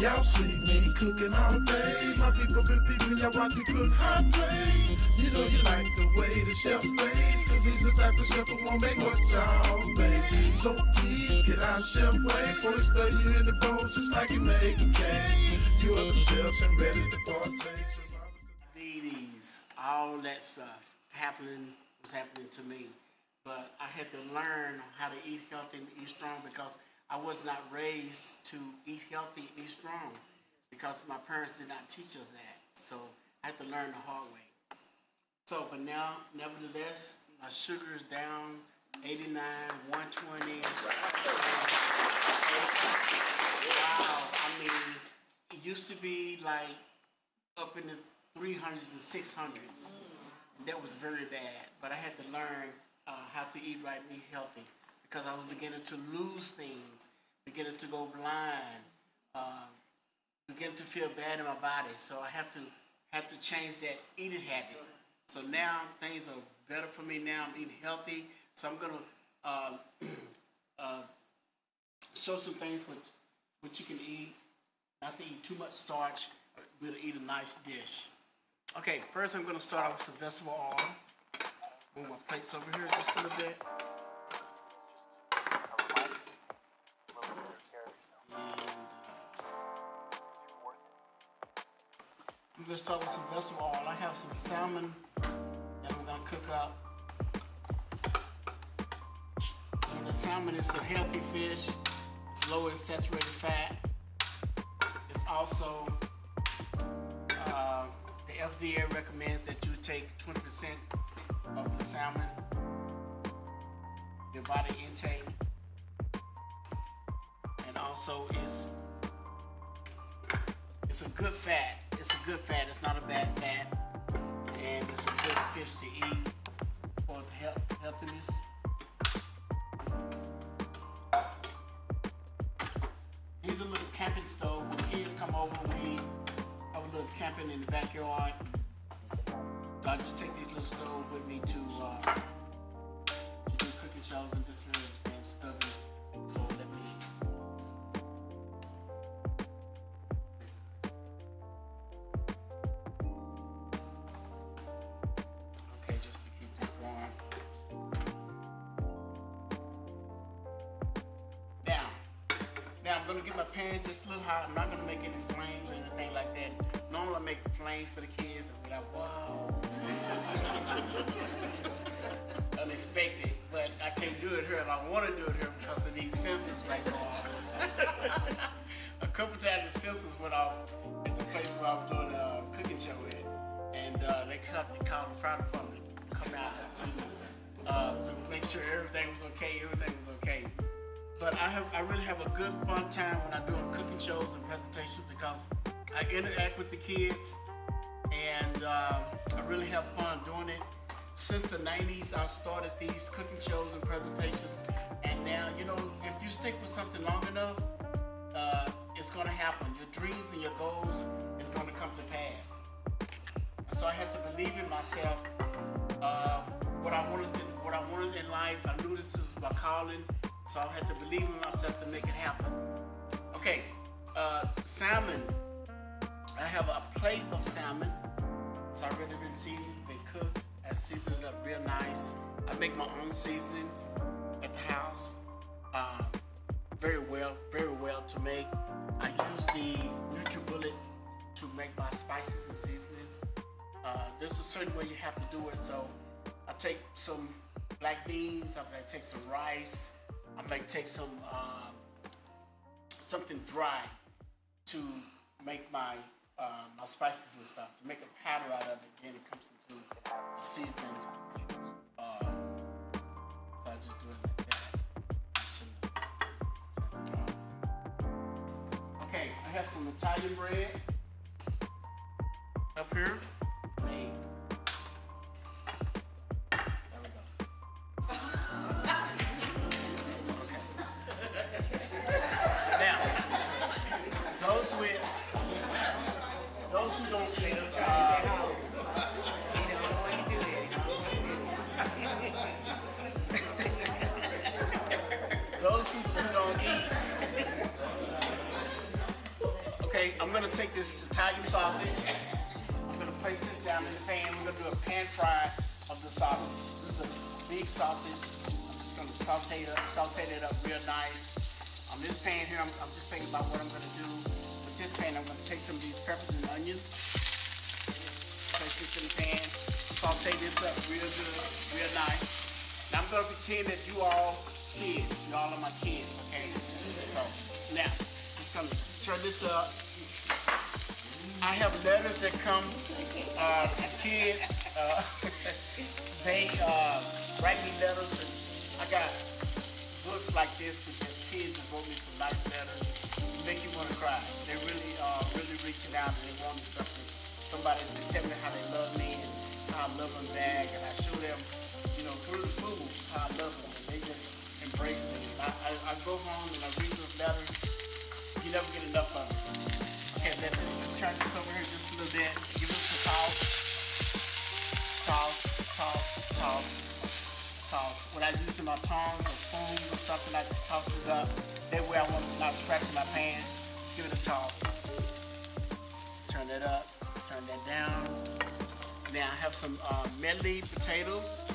Y'all see me cooking all day. My people been peeping, y'all watch me cook hot plates. You know you like the way the chef plays, cause he's the type of chef who won't make what y'all make. So please get our chef way before he study you in the bowls just like he make a cake. You other chefs and ready to partake. Diabetes, all that stuff was happening to me. But I had to learn how to eat healthy and eat strong because I was not raised to eat healthy and eat strong because my parents did not teach us that. So I had to learn the hard way. So, but now, nevertheless, my sugar is down 89, 120. Wow, I mean, it used to be like up in the 300s and 600s. And that was very bad. But I had to learn how to eat right and eat healthy because I was beginning to lose things, beginning to go blind, beginning to feel bad in my body. So I had to change that eating habit. So now things are better for me now. I'm eating healthy. So I'm gonna show some things what you can eat. Not to eat too much starch, but to eat a nice dish. Okay, first I'm gonna start off with some vegetable oil. Move my plates over here just a little bit. I'm gonna start with some vegetable oil. I have some salmon that I'm gonna cook up. And the salmon is a healthy fish. It's low in saturated fat. It's also, the FDA recommends that you take 20% of the salmon, your body intake. And also it's a good fat. It's a good fat. It's not a bad fat. And it's a good fish to eat for the healthiness. Here's a little camping stove. When kids come over, we have a little camping in the backyard. So I just take these little stoves with me to do cooking shows and this here has been stubborn. So let me. Just to keep this going. Now I'm gonna get my pan just a little hot. I'm not gonna make any flames or anything like that. Normally I make flames for the kids and be like, wow. Unexpected, but I can't do it here and I wanna do it here because of these sensors right now. A couple times the sensors went off at the place where I was doing a cooking show at. And they called the fire department to come out to make sure everything was okay. But I really have a good fun time when I'm doing cooking shows and presentations because I interact with the kids and I really have fun doing it. Since the 90s, I started these cooking shows and presentations, and now, you know, if you stick with something long enough, it's gonna happen. Your dreams and your goals is gonna come to pass. So I had to believe in myself, what I wanted in life. I knew this was my calling, so I had to believe in myself to make it happen. Okay, salmon. I have a plate of salmon. It's already been seasoned, been cooked. I seasoned it up real nice. I make my own seasonings at the house. Very well to make. I use the NutriBullet to make my spices and seasonings. There's a certain way you have to do it. So I take some black beans, I might take some rice, I might take some something dry to make my my spices and stuff, to make a powder out of it. Then it comes into a seasoning. So I just do it like that. Okay, I have some Italian bread up here. Made. There we go. Okay. Now, those who don't eat those who don't eat. Okay, Okay, I'm gonna take this Italian sausage. I'm gonna place this down in the pan. We're gonna do a pan fry of the sausage. This is a beef sausage. I'm just gonna saute it up real nice. On this pan here, I'm just thinking about what I'm gonna do with this pan. I'm gonna take some of these peppers and onions, place this in the pan, saute this up real good, real nice. Now I'm gonna pretend that you all kids, you all are my kids, okay? So now, just gonna turn this up. I have letters that come to kids. They write me letters, and I got books like this with just kids that wrote me some nice letters. Make you want to cry. They really reaching out and they want me something. Somebody to tell me how they love me and how I love them back, and I show them, through the food how I love them, and they just embrace me. I go home and I read those letters. You never get enough of them. Okay, let's just turn this over here just a little bit. Give it some toss. When I use my tongs or spoon or something, I just toss it up. That way I won't not scratching my pan. Just give it a toss. Turn it up, turn that down. Now I have some medley potatoes.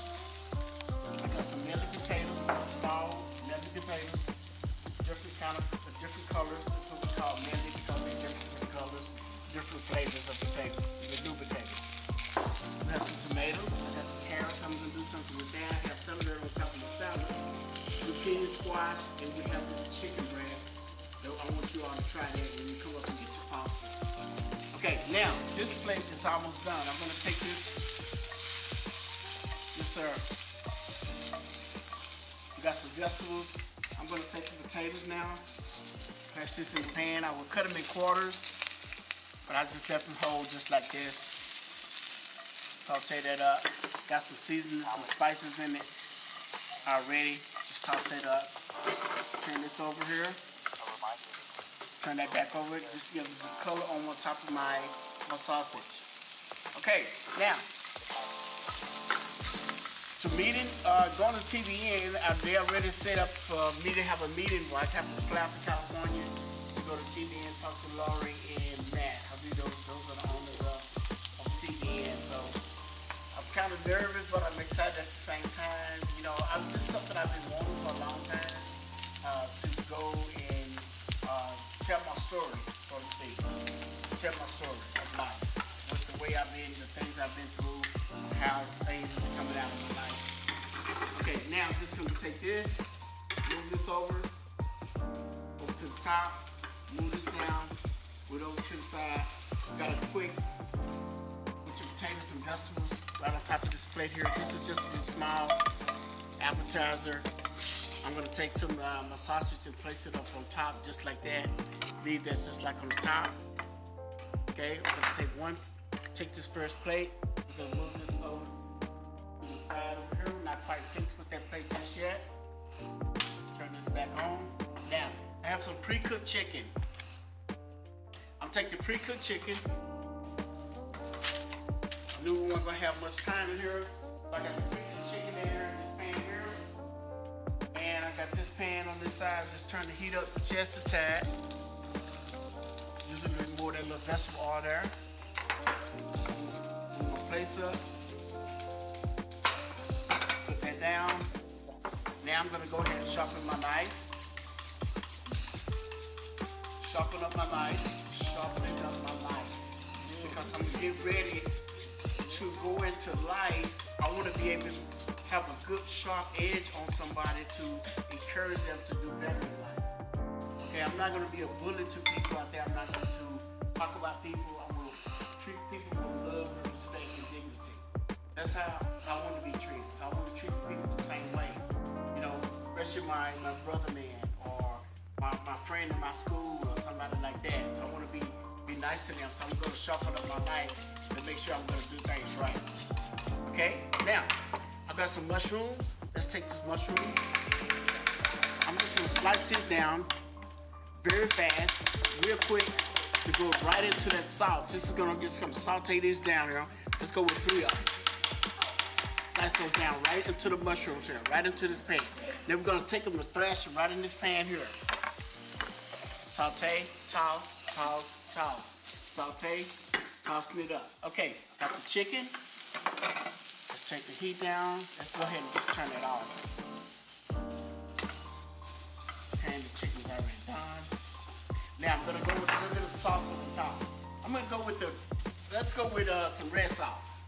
I got some medley potatoes, small medley potatoes. Different colors. That's what we call medley because they're different colors, different flavors of potatoes. The new potatoes. We have some tomatoes. I got some carrots. I'm gonna do something with that. I have celery on top of the salad. Zucchini, squash, and we have this chicken breast. So I want you all to try that when you come up and get your pasta. Okay, now this plate is almost done. I'm gonna take this. Yes, sir. We got some vegetables. I'm gonna take the potatoes now. Place this in the pan. I will cut them in quarters, but I just left them whole just like this. Saute that up. Got some seasonings and spices in it already. Just toss that up. Turn this over here. Turn that back over. Just to give it the color on top of my sausage. Okay, now. So meeting, going to TVN, they already set up for me to have a meeting where I have to fly to California to go to TVN, talk to Laurie and Matt. I believe those are the owners of TVN. So I'm kind of nervous, but I'm excited at the same time. This is something I've been wanting for a long time, to go and tell my story, so to speak. Tell my story of life, with the way I've been, the things I've been through, how things is coming out of my life. Okay, now I'm just gonna take this, move this over to the top, move this down, move it over to the side. Got a quick, put your potatoes and vegetables right on top of this plate here. This is just a small appetizer. I'm gonna take some my sausage and place it up on top just like that. Leave that just like on the top. Okay, I'm gonna take this first plate. We're gonna move this over to the side over here. We're not quite finished with that plate just yet. Turn this back on. Now, I have some pre-cooked chicken. I'm taking pre-cooked chicken. I knew we weren't gonna have much time in here. So I got the pre-cooked chicken in here, this pan here. And I got this pan on this side. Just turn the heat up just a tad. Use a little more of that little vegetable oil there. Place up, put that down. Now I'm gonna go ahead and sharpen my knife. Sharpening up my knife. Because I'm getting ready to go into life. I want to be able to have a good sharp edge on somebody to encourage them to do better in life. Okay, I'm not gonna be a bully to people out there. I'm not going to talk about people. I will treat people with love, respect, and dignity. That's how I want to be treated. So I want to treat people the same way. Especially my brother man or my friend in my school or somebody like that. So I want to be nice to them. So I'm going to sharpen up my knife and make sure I'm going to do things right. Okay? Now, I've got some mushrooms. Let's take this mushroom. I'm just going to slice this down very fast, real quick, to go right into that salt. Just gonna saute this down here. Let's go with 3 of them. Slice those down right into the mushrooms here, right into this pan. Then we're gonna take them to thrash them right in this pan here. Saute, toss, toss. Saute, tossing it up. Okay, got the chicken. Let's take the heat down. Let's go ahead and just turn it off. And the chicken's already done. Now I'm gonna go with a little bit of sauce on the top. I'm gonna go with let's go with some red sauce.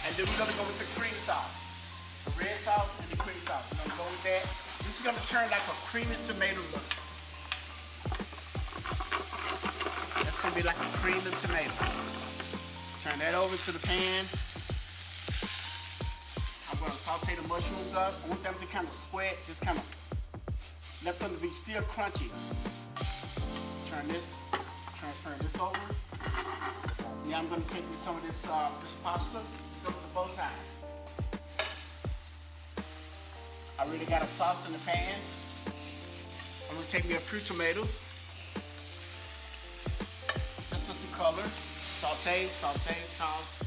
And then we're gonna go with the cream sauce. The red sauce and the cream sauce. We're gonna go with that. This is gonna turn like a creamy tomato look. That's gonna be like a creamy tomato. Turn that over to the pan. I'm gonna saute the mushrooms up. I want them to kind of sweat, just kind of let them be still crunchy. Turn this over. Now I'm gonna take some of this pasta. Go with the bow tie. I already got a sauce in the pan. I'm gonna take me a few tomatoes. Just for some color. Saute, toss.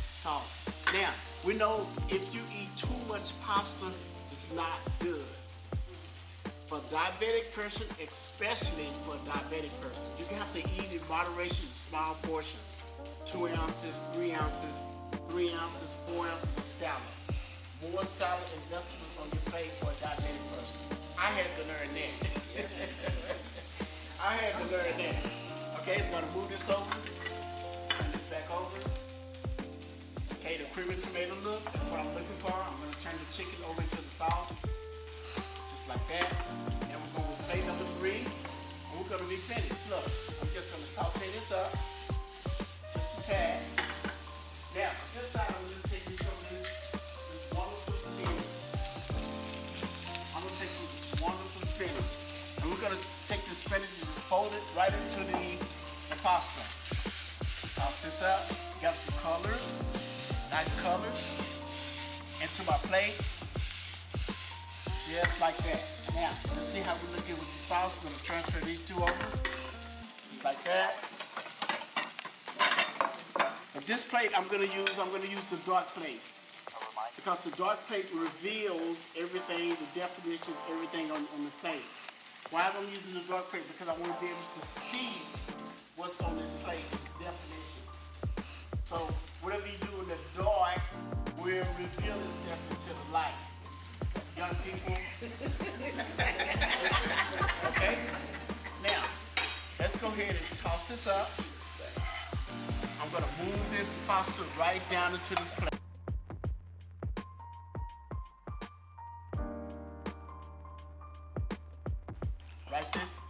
Now, we know if you eat too much pasta, it's not good. For a diabetic person, especially for a diabetic person, you have to eat in moderation, small portions. 2 ounces, 3 ounces, 3 ounces, 4 ounces of salad. More salad and vegetables on your plate for a diabetic person. I had to learn that. Okay, it's gonna move this over. Turn this back over. Okay, the creamy tomato look, that's what I'm looking for. I'm gonna turn the chicken over into the sauce. Just like that. And we're going with plate number 3. And we're gonna be finished. Look, I'm just gonna saute this up. Just a tad. Now, this side, I'm going to take some of this wonderful spinach. I'm going to take some wonderful spinach. And we're going to take the spinach and just fold it right into the pasta. Toss this up. Got some colors. Nice colors. Into my plate. Just like that. Now, let's see how we're looking with the sauce. We're going to transfer these two over. Just like that. This plate I'm gonna use the dark plate. Because the dark plate reveals everything, the definitions, everything on the plate. Why am I using the dark plate? Because I want to be able to see what's on this plate, the definition. So whatever you do in the dark will reveal itself into the light. Young people. Okay? Now, let's go ahead and toss this up. I'm gonna move this pasta right down into this plate.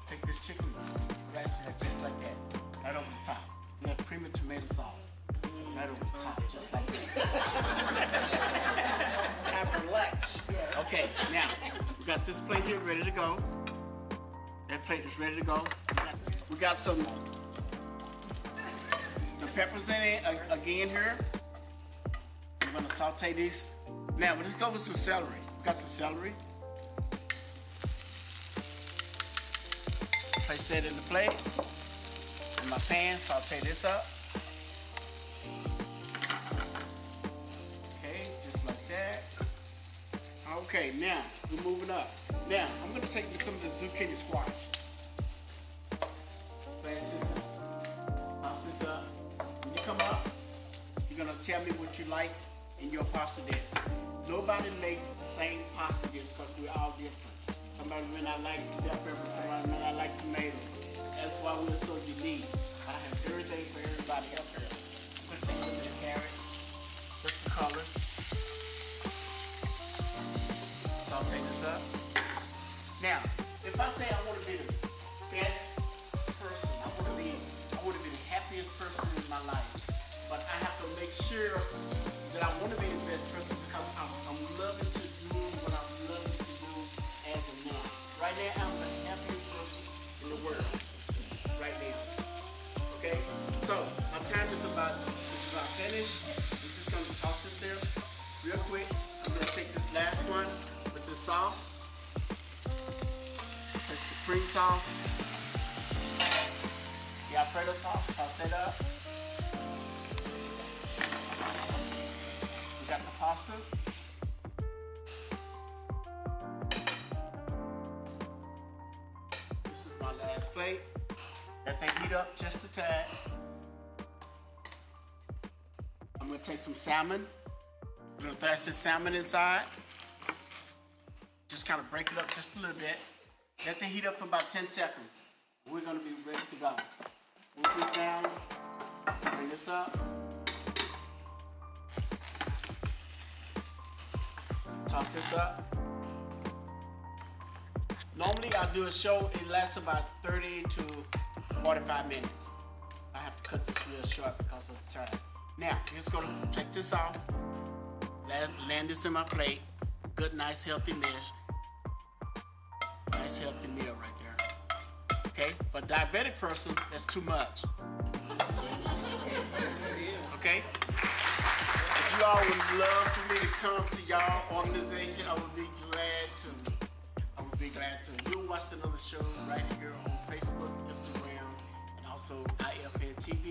Take this chicken, right just like that. Right over the top. We have creamy tomato sauce. Right over the top, just like that. Time for lunch. Okay, now, we got this plate here ready to go. That plate is ready to go. We got some peppers in it again here. I'm gonna saute these. Now, let's go with some celery. Got some celery. Place that in the plate. In my pan, saute this up. Okay, just like that. Okay, now, we're moving up. Now, I'm gonna take some of the zucchini squash. Toss this up. Come up, you're gonna tell me what you like in your pasta dish. Nobody makes the same pasta dish because we're all different. Somebody may not like bell pepper, somebody may not like tomatoes. That's why we're so unique. I have everything for everybody up here. I'm gonna take a little bit of carrots, just the color. Saute this up. Now, if I say I want to be the best person, I want to be the happiest person in my life. But I have to make sure that I want to be the best person because I'm loving to do what I'm loving to do as a man. Right now, I'm the happiest person in the world. Right now. Okay? So, my time is about finished. I'm just going to toss this there real quick. I'm going to take this last one with the sauce. That's the cream sauce. The Alfredo sauce. Toss it up. We got the pasta. plate. Let that heat up just a tad. I'm gonna take some salmon. We're gonna throw some salmon inside. Just kind of break it up just a little bit. Let that heat up for about 10 seconds. We're gonna be ready to go. Move this down, bring this up. Toss this up. Normally I'll do a show, it lasts about 30 to 45 minutes. I have to cut this real short because of the time. Now, just gonna take this off, land this in my plate. Good, nice, healthy mesh. Nice, healthy meal right there. Okay, for a diabetic person, that's too much. Okay? If you all would love for me to come to y'all organization, I would be glad to. I would be glad to. You'll watch another show right here on Facebook, Instagram, and also IFN TV.